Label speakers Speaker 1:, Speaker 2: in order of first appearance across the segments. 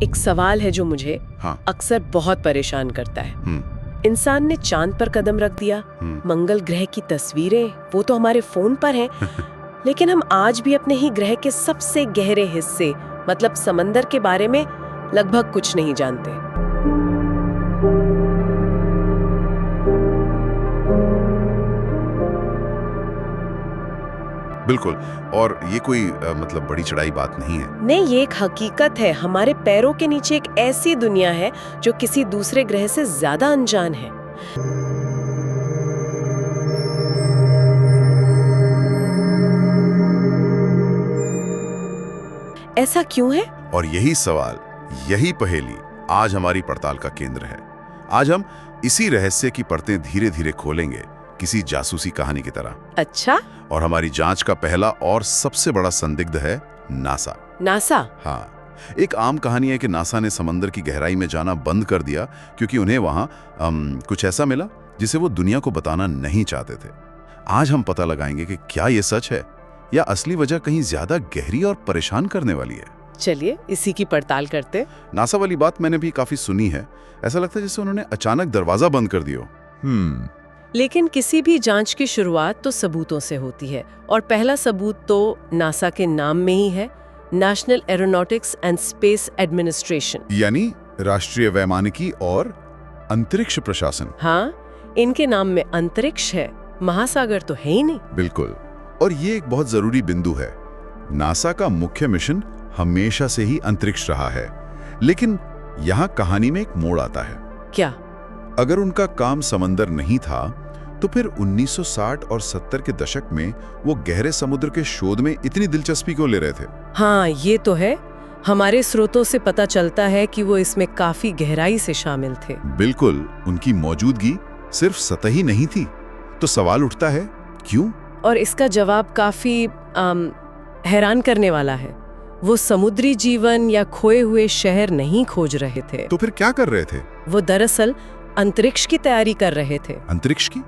Speaker 1: एक सवाल है जो मुझे
Speaker 2: हाँ।
Speaker 1: अक्सर बहुत परेशान करता है। इंसान ने चांद पर कदम रख दिया, मंगल ग्रह की तस्वीरें वो तो हमारे फोन पर हैं, लेकिन हम आज भी अपने ही ग्रह के सबसे गहरे हिस्से मतलब समंदर के बारे में लगभग कुछ नहीं जानते।
Speaker 2: बिल्कुल, और ये कोई मतलब बड़ी चढ़ाई बात नहीं है।
Speaker 1: नहीं, ये एक हकीकत है। हमारे पैरों के नीचे एक ऐसी दुनिया है जो किसी दूसरे ग्रह से ज्यादा अनजान है। ऐसा क्यों है?
Speaker 2: और यही सवाल, यही पहेली आज हमारी पड़ताल का केंद्र है। आज हम इसी रहस्य की परतें धीरे धीरे खोलेंगे, किसी जासूसी कहानी की तरह।
Speaker 1: अच्छा?
Speaker 2: और हमारी जांच का पहला और सबसे बड़ा संदिग्ध है नासा।
Speaker 1: नासा?
Speaker 2: हाँ, एक आम कहानी है कि नासा ने समंदर की गहराई में जाना बंद कर दिया क्योंकि उन्हें वहां कुछ ऐसा मिला जिसे वो दुनिया को बताना नहीं चाहते थे। आज हम पता लगाएंगे कि क्या ये सच है या असली वजह कहीं ज्यादा गहरी और परेशान करने वाली है।
Speaker 1: चलिए इसी की पड़ताल करते।
Speaker 2: नासा वाली बात मैंने भी काफी सुनी है। ऐसा लगता है जैसे उन्होंने अचानक दरवाजा बंद कर दिया।
Speaker 1: लेकिन किसी भी जांच की शुरुआत तो सबूतों से होती है, और पहला सबूत तो नासा के नाम में ही है, national aeronautics and space administration,
Speaker 2: यानी राष्ट्रीय वैमानिकी और अंतरिक्ष प्रशासन।
Speaker 1: हाँ, इनके नाम में अंतरिक्ष है, महासागर तो है ही नहीं।
Speaker 2: बिल्कुल, और ये एक बहुत जरूरी बिंदु है। नासा का मुख्य मिशन हमेशा से ही अंतरिक्ष रहा है, लेकिन यहाँ कहानी में एक मोड़ आता है।
Speaker 1: क्या?
Speaker 2: अगर उनका काम समंदर नहीं था तो फिर 1960 और 70 के दशक में वो गहरे समुद्र के शोध में इतनी दिलचस्पी क्यों ले रहे थे?
Speaker 1: हाँ, ये तो है। हमारे स्रोतों से पता चलता है कि वो इसमें काफी गहराई से शामिल थे।
Speaker 2: बिल्कुल, उनकी मौजूदगी सिर्फ सतही नहीं थी। तो सवाल उठता है, क्यों?
Speaker 1: और इसका जवाब काफी हैरान करने वाला है। वो समुद्री जीवन या खोए हुए शहर नहीं खोज रहे थे।
Speaker 2: तो फिर क्या कर रहे थे?
Speaker 1: वो दरअसल अंतरिक्ष की तैयारी कर रहे थे।
Speaker 2: अंतरिक्ष की?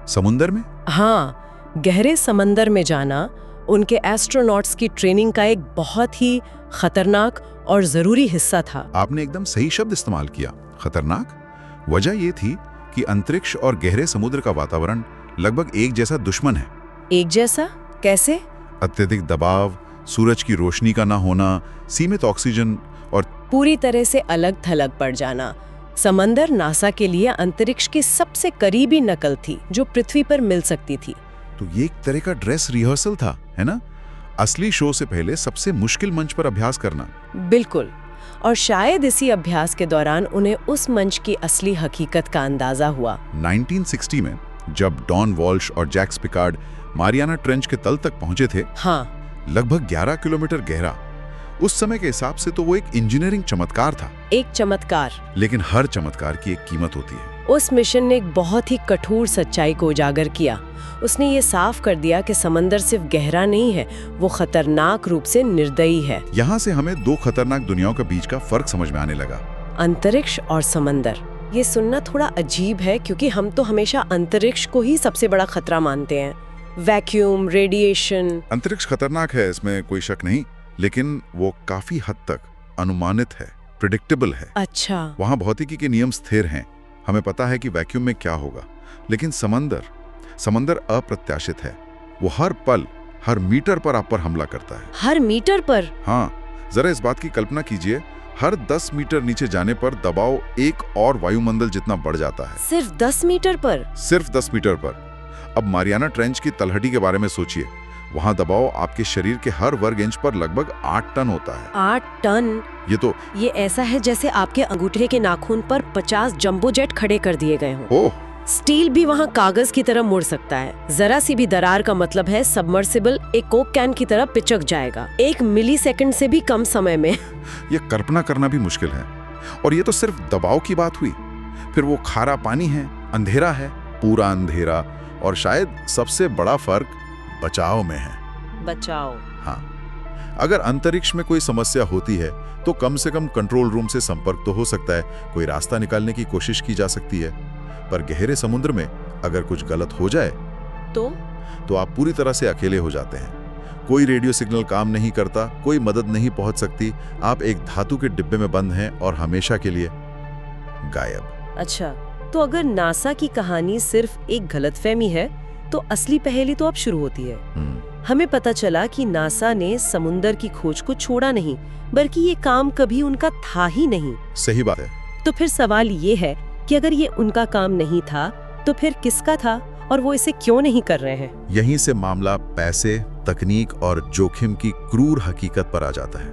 Speaker 2: समुंदर में?
Speaker 1: हाँ, गहरे समंदर में जाना उनके एस्ट्रोनॉट्स की ट्रेनिंग का एक बहुत ही खतरनाक और जरूरी हिस्सा था।
Speaker 2: आपने एकदम सही शब्द इस्तेमाल किया, खतरनाक। वजह ये थी कि अंतरिक्ष और गहरे समुद्र का वातावरण लगभग एक जैसा दुश्मन है।
Speaker 1: एक जैसा? कैसे?
Speaker 2: अत्यधिक दबाव, सूरज की रोशनी का ना होना, सीमित ऑक्सीजन और
Speaker 1: पूरी तरह से अलग थलग पड़ जाना। समंदर नासा के लिए अंतरिक्ष की सबसे करीबी नकल थी जो पृथ्वी पर मिल सकती थी।
Speaker 2: तो ये एक तरह का ड्रेस रिहर्सल था, है ना? असली शो से पहले सबसे मुश्किल मंच पर अभ्यास करना।
Speaker 1: बिल्कुल, और शायद इसी अभ्यास के दौरान उन्हें उस मंच की असली हकीकत का अंदाजा हुआ।
Speaker 2: 1960 में जब डॉन वॉल्श और जैक्स पिकार्ड मारियाना ट्रेंच के तल तक पहुंचे थे,
Speaker 1: हाँ,
Speaker 2: लगभग 11 किलोमीटर गहरा। उस समय के हिसाब से तो वो एक इंजीनियरिंग चमत्कार था।
Speaker 1: एक चमत्कार।
Speaker 2: लेकिन हर चमत्कार की एक कीमत होती है।
Speaker 1: उस मिशन ने एक बहुत ही कठोर सच्चाई को उजागर किया। उसने ये साफ कर दिया कि समंदर सिर्फ गहरा नहीं है, वो खतरनाक रूप से निर्दयी है।
Speaker 2: यहाँ से हमें दो खतरनाक दुनियाओं के बीच का फर्क समझ में आने लगा,
Speaker 1: अंतरिक्ष और समंदर। ये सुनना थोड़ा अजीब है क्योंकि हम तो हमेशा अंतरिक्ष को ही सबसे बड़ा खतरा मानते हैं। Vacuum, radiation.
Speaker 2: अंतरिक्ष खतरनाक है, इसमें कोई शक नहीं, लेकिन वो काफी हद तक अनुमानित है, प्रिडिक्टेबल है।
Speaker 1: अच्छा।
Speaker 2: वहाँ भौतिकी के नियम स्थिर हैं, हमें पता है कि वैक्यूम में क्या होगा। लेकिन समंदर अप्रत्याशित है। वो हर पल, हर मीटर पर आप पर हमला करता है।
Speaker 1: हर मीटर पर?
Speaker 2: हाँ, जरा इस बात की कल्पना कीजिए, हर 10 मीटर नीचे जाने पर दबाव एक और वायुमंडल जितना बढ़ जाता है।
Speaker 1: सिर्फ 10 मीटर पर? सिर्फ
Speaker 2: 10 मीटर पर। अब मारियाना ट्रेंच की तलहटी के बारे में सोचिए। वहाँ दबाव आपके शरीर के हर वर्ग इंच पर लगभग 8 टन होता है।
Speaker 1: 8 टन?
Speaker 2: ये
Speaker 1: ऐसा है जैसे आपके अंगूठे के नाखून पर 50 जंबो जेट खड़े कर दिए गए हों।
Speaker 2: ओह!
Speaker 1: स्टील भी वहाँ कागज की तरह मुड़ सकता है। जरा सी भी दरार का मतलब है सबमर्सिबल एक कोक कैन की तरह पिचक जाएगा, 1 मिलीसेकंड से भी कम समय में।
Speaker 2: ये कल्पना करना भी मुश्किल है। और ये तो सिर्फ दबाव की बात हुई। फिर वो खारा पानी है, अंधेरा है, पूरा अंधेरा, और शायद सबसे बड़ा फर्क बचाव में है।
Speaker 1: बचाव?
Speaker 2: हाँ, अगर अंतरिक्ष में कोई समस्या होती है तो कम से कम कंट्रोल रूम से संपर्क तो हो सकता है, कोई रास्ता निकालने की कोशिश की जा सकती है। पर गहरे समुद्र में अगर कुछ गलत हो जाए तो आप पूरी तरह से अकेले हो जाते हैं।
Speaker 3: कोई रेडियो सिग्नल काम नहीं करता, कोई मदद नहीं पहुंच सकती, आप एक धातु के डिब्बे में बंद हैं और हमेशा के लिए गायब।
Speaker 1: अच्छा, तो अगर नासा की कहानी सिर्फ एक गलतफहमी है, तो असली पहेली तो अब शुरू होती है। हमें पता चला कि नासा ने समुंदर की खोज को छोड़ा नहीं, बल्कि ये काम कभी उनका था ही नहीं।
Speaker 3: सही बात है।
Speaker 1: तो फिर सवाल ये है कि अगर ये उनका काम नहीं था, तो फिर किसका था और वो इसे क्यों नहीं कर रहे हैं?
Speaker 3: यहीं से मामला पैसे, तकनीक और जोखिम की क्रूर हकीकत पर आ जाता है।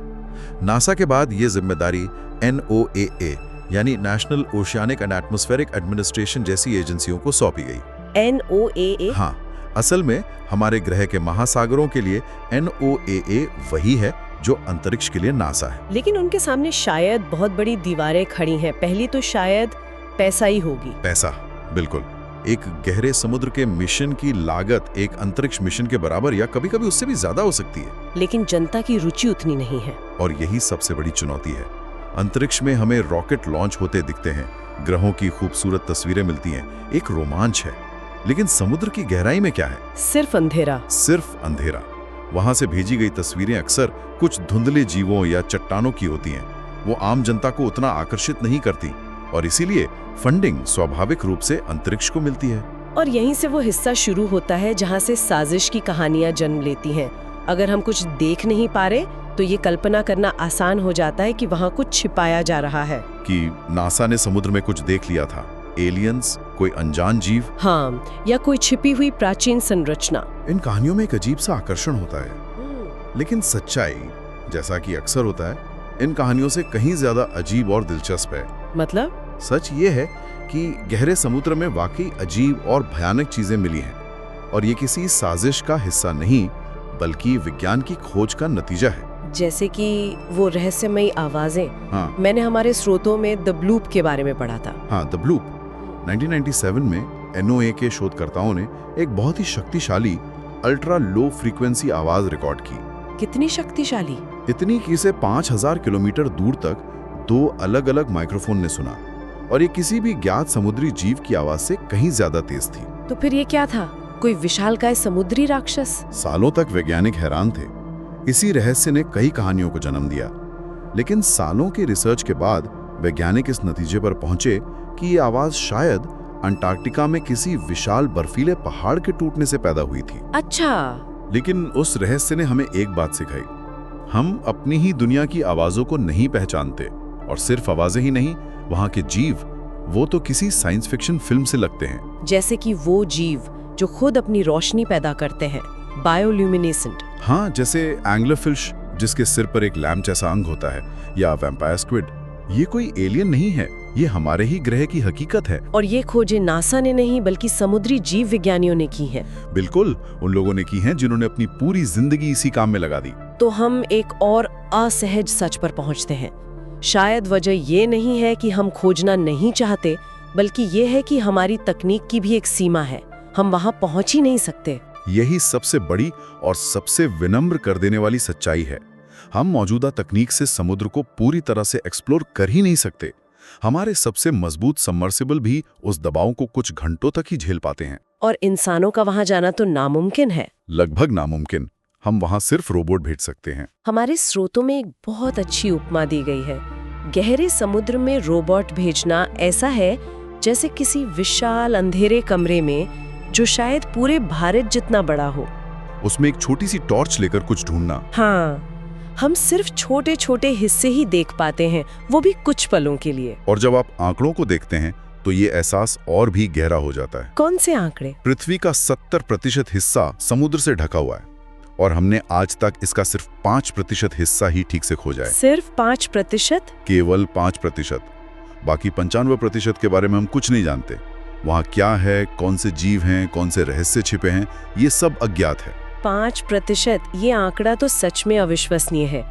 Speaker 3: नासा के बाद ये जिम्मेदारी NOAA यानी national oceanic and atmospheric administration जैसी एजेंसियों को सौंपी गई।
Speaker 1: NOAA?
Speaker 3: हाँ, असल में हमारे ग्रह के महासागरों के लिए NOAA वही है जो अंतरिक्ष के लिए नासा है।
Speaker 1: लेकिन उनके सामने शायद बहुत बड़ी दीवारें खड़ी हैं। पहली तो शायद पैसा ही होगी।
Speaker 3: पैसा, बिल्कुल। एक गहरे समुद्र के मिशन की लागत एक अंतरिक्ष मिशन के बराबर या कभी-कभी उससे भी ज्यादा हो सकती है।
Speaker 1: लेकिन जनता की रुचि उतनी नहीं है।
Speaker 3: और यही सबसे बड़ी चुनौती है। अंतरिक्ष में हमें रॉकेट लॉन्च होते दिखते हैं, ग्रहों की खूबसूरत तस्वीरें मिलती हैं, एक रोमांच है। लेकिन समुद्र की गहराई में क्या है?
Speaker 1: सिर्फ अंधेरा।
Speaker 3: सिर्फ अंधेरा। वहां से भेजी गई तस्वीरें अक्सर कुछ धुंधले जीवों या चट्टानों की होती हैं। वो आम जनता को उतना आकर्षित नहीं करती और इसीलिए फंडिंग स्वाभाविक रूप से अंतरिक्ष को मिलती है।
Speaker 1: और यहीं से वो हिस्सा शुरू होता है जहां से साजिश की कहानियां जन्म लेती हैं। अगर हम कुछ देख नहीं पा रहे, तो ये कल्पना करना आसान हो जाता है कि वहां कुछ छिपाया जा रहा है।
Speaker 3: कि नासा ने समुद्र में कुछ देख लिया था, एलियंस, कोई अनजान जीव।
Speaker 1: हाँ, या कोई छिपी हुई प्राचीन संरचना।
Speaker 3: इन कहानियों में एक अजीब सा आकर्षण होता है, लेकिन सच्चाई, जैसा कि अक्सर होता है, इन कहानियों से कहीं ज्यादा अजीब और दिलचस्प है।
Speaker 1: मतलब?
Speaker 3: सच ये है कि गहरे समुद्र में वाकई अजीब और भयानक चीजें मिली हैं और ये किसी साजिश का हिस्सा नहीं, बल्कि विज्ञान की खोज का नतीजा है।
Speaker 1: जैसे कि वो रहस्यमयी आवाजें।
Speaker 3: हाँ।
Speaker 1: मैंने हमारे स्रोतों में द ब्लूप के बारे में पढ़ा था।
Speaker 3: हाँ, द ब्लूप 1997 में NOAA के शोधकर्ताओं ने एक बहुत ही शक्तिशाली अल्ट्रा लो फ्रीक्वेंसी आवाज रिकॉर्ड की।
Speaker 1: कितनी शक्तिशाली?
Speaker 3: इतनी कि इसे 5000 किलोमीटर दूर तक 2 अलग-अलग माइक्रोफोन ने सुना और ये किसी भी ज्ञात समुद्री जीव की आवाज से कहीं ज्यादा तेज थी।
Speaker 1: तो फिर ये क्या था? कोई विशालकाय समुद्री राक्षस?
Speaker 3: सालों तक वैज्ञानिक हैरान थे। इसी रहस्य ने कई कहानियों को जन्म दिया, लेकिन सालों के रिसर्च के बाद वैज्ञानिक इस नतीजे पर पहुंचे कि ये आवाज शायद अंटार्कटिका में किसी विशाल बर्फीले पहाड़ के टूटने से पैदा हुई थी।
Speaker 1: अच्छा।
Speaker 3: लेकिन उस रहस्य ने हमें एक बात सिखाई, हम अपनी ही दुनिया की आवाजों को नहीं पहचानते। और सिर्फ आवाजें ही नहीं, वहां के जीव, वो तो किसी साइंस फिक्शन फिल्म से लगते हैं।
Speaker 1: जैसे कि वो जीव जो खुद अपनी रोशनी पैदा करते हैं, बायोल्यूमिनेसेंट।
Speaker 3: हाँ, जैसे एंग्लरफिश जिसके सिर पर एक लैम्प जैसा अंग होता है, या वैम्पायर स्क्विड। ये कोई एलियन नहीं है, ये हमारे ही ग्रह की हकीकत है।
Speaker 1: और ये खोजें नासा ने नहीं, बल्कि समुद्री जीव विज्ञानियों ने की हैं।
Speaker 3: बिल्कुल, उन लोगों ने की हैं जिन्होंने अपनी पूरी जिंदगी इसी काम में लगा दी।
Speaker 1: तो हम एक और असहज सच पर पहुंचते हैं। शायद वजह ये नहीं है कि हम खोजना नहीं चाहते, बल्कि ये है कि हमारी तकनीक की भी एक सीमा है, हम वहां पहुंच ही नहीं सकते।
Speaker 3: यही सबसे बड़ी और सबसे विनम्र कर देने वाली सच्चाई है। हम मौजूदा तकनीक से समुद्र को पूरी तरह से एक्सप्लोर कर ही नहीं सकते। हमारे सबसे मजबूत सबमर्सिबल भी उस दबाव को कुछ घंटों तक ही झेल पाते हैं।
Speaker 1: और इंसानों का वहां जाना तो नामुमकिन है।
Speaker 3: लगभग नामुमकिन। हम वहां सिर्फ रोबोट भेज सकते हैं।
Speaker 1: हमारे स्रोतों में एक बहुत अच्छी उपमा दी गई है। गहरे समुद्र में रोबोट भेजना ऐसा है जैसे किसी विशाल अंधेरे कमरे में, जो शायद पूरे भारत जितना बड़ा हो,
Speaker 3: उसमें एक छोटी सी टॉर्च लेकर कुछ ढूंढना।
Speaker 1: हाँ, हम सिर्फ छोटे छोटे हिस्से ही देख पाते हैं, वो भी कुछ पलों के लिए।
Speaker 3: और जब आप आंकड़ों को देखते हैं तो ये एहसास और भी गहरा हो जाता है।
Speaker 1: कौन से आंकड़े?
Speaker 3: पृथ्वी का 70% हिस्सा समुद्र से ढका हुआ है और हमने आज तक इसका सिर्फ 5% हिस्सा ही ठीक से खोजा है।
Speaker 1: सिर्फ 5%?
Speaker 3: केवल 5%। बाकी 95% के बारे में हम कुछ नहीं जानते। वहाँ क्या है, कौन से जीव हैं, कौन से रहस्य छिपे हैं, ये सब अज्ञात है।
Speaker 1: 5%, ये आंकड़ा तो सच में अविश्वसनीय है।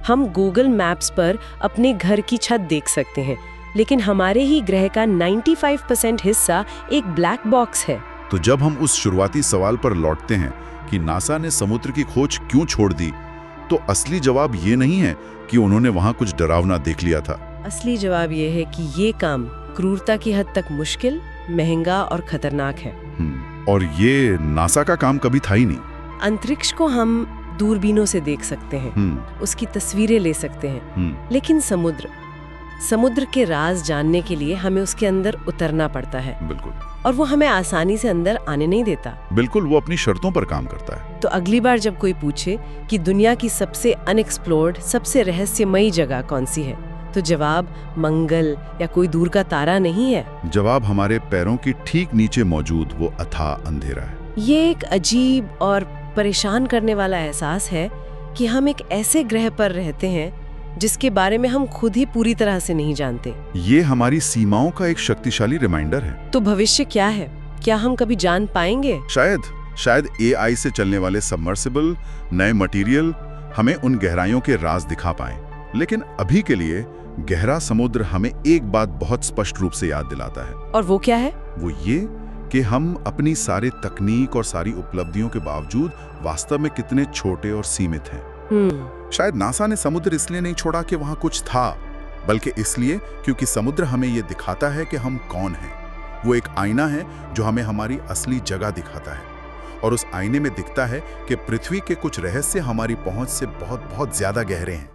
Speaker 1: हम गूगल मैप्स पर अपने घर की छत देख सकते हैं, लेकिन हमारे ही ग्रह का 95% हिस्सा एक ब्लैक बॉक्स है।
Speaker 3: तो जब हम उस शुरुआती सवाल पर लौटते हैं कि नासा ने समुद्र की खोज क्यों छोड़ दी, तो असली जवाब ये नहीं है कि उन्होंने वहां कुछ डरावना देख लिया था।
Speaker 1: असली जवाब ये है कि ये काम क्रूरता की हद तक मुश्किल, महंगा और खतरनाक है।
Speaker 3: और ये नासा का काम कभी था ही नहीं।
Speaker 1: अंतरिक्ष को हम दूरबीनों से देख सकते हैं, उसकी तस्वीरें ले सकते हैं, लेकिन समुद्र के राज जानने के लिए हमें उसके अंदर उतरना पड़ता है।
Speaker 3: बिल्कुल।
Speaker 1: और वो हमें आसानी से अंदर आने नहीं देता।
Speaker 3: बिल्कुल, वो अपनी शर्तों पर काम करता है।
Speaker 1: तो अगली बार जब कोई पूछे कि दुनिया की सबसे अनएक्सप्लोर्ड, सबसे रहस्यमयी जगह कौन सी है, तो जवाब मंगल या कोई दूर का तारा नहीं है।
Speaker 3: जवाब हमारे पैरों की ठीक नीचे मौजूद वो अथाह अंधेरा है।
Speaker 1: ये एक अजीब और परेशान करने वाला एहसास है कि हम एक ऐसे ग्रह पर रहते हैं जिसके बारे में हम खुद ही पूरी तरह से नहीं जानते।
Speaker 3: ये हमारी सीमाओं का एक शक्तिशाली रिमाइंडर है।
Speaker 1: तो भविष्य क्या है? क्या हम कभी जान पाएंगे?
Speaker 3: शायद AI से चलने वाले सबमर्सिबल, नए मटेरियल हमें उन गहराइयों के राज दिखा पाएं। लेकिन अभी के लिए गहरा समुद्र हमें एक बात बहुत स्पष्ट रूप से याद दिलाता है।
Speaker 1: और वो क्या है?
Speaker 3: वो ये कि हम अपनी सारे तकनीक और सारी उपलब्धियों के बावजूद वास्तव में कितने छोटे और सीमित हैं। शायद नासा ने समुद्र इसलिए नहीं छोड़ा कि वहां कुछ था, बल्कि इसलिए क्योंकि समुद्र हमें ये दिखाता है कि हम कौन हैं। वो एक आईना है जो हमें हमारी असली जगह दिखाता है, और उस आईने में दिखता है कि पृथ्वी के कुछ रहस्य हमारी पहुंच से बहुत बहुत ज्यादा गहरे हैं।